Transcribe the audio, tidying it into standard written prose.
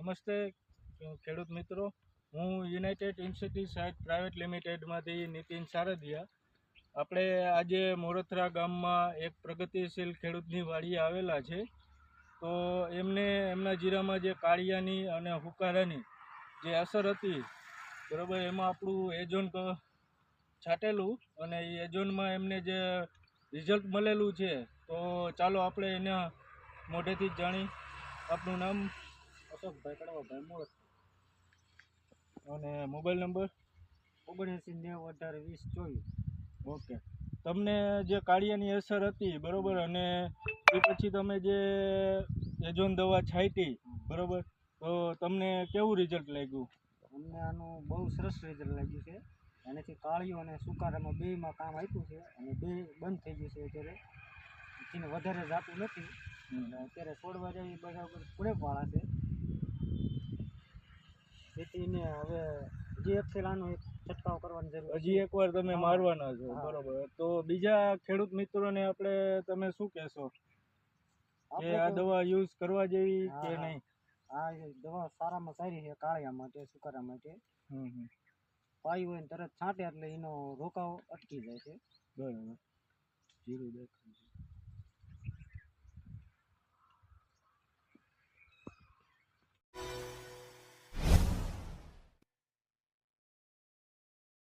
નમસ્તે ખેડૂત મિત્રો, હું યુનાઇટેડ ઇન્સેક્ટિસાઇડ પ્રાઇવેટ લિમિટેડમાંથી નીતિન સારદિયા. આપણે આજે મોરથરા ગામમાં એક પ્રગતિશીલ ખેડૂતની વાડીએ આવેલા છે. તો એમના જીરામાં જે કાળિયાની અને હુકારાની જે અસર હતી, બરાબર, એમાં આપણું એજોન છાંટેલું અને એ એજોનમાં એમને જે રિઝલ્ટ મળેલું છે. તો ચાલો આપણે એના મોઢેથી જ જાણી. આપનું નામ? અશોકભાઈ કડવાભાઈ મોરથ. અને મોબાઈલ નંબર? 7990182024. ઓકે. તમને જે કાળિયાની અસર હતી, બરાબર, અને એ પછી તમે જે એજોન દવા છાંટી, બરાબર, તો તમને કેવું રિઝલ્ટ લાગ્યું? અમને આનું બહુ સરસ રિઝલ્ટ લાગ્યું છે. એનાથી કાળિયું અને સુકારામાં બેમાં કામ આપ્યું છે અને બે બંધ થઈ ગયું છે અત્યારે. એને વધારે જાતું નથી. અત્યારે છોડવા જેવી બરાબર પૂરેપવાળા છે. જેથી એને હવે હજી એક ફેર એક છંટકાવ કરવાની જરૂર. હજી એકવાર તમે મારવાના છો, બરાબર. તો બીજા ખેડૂત મિત્રોને તમે શું કહેશો કે આ દવા યુઝ કરવા જેવી કે નહીં? આ દવા સારામાં સારી છે કાળિયા માટે, સુકારા માટે. પાયું હોય ને તરત છાંટે એટલે એનો રોકાવ અટકી જાય છે. બરાબર. જીરું દેખાય.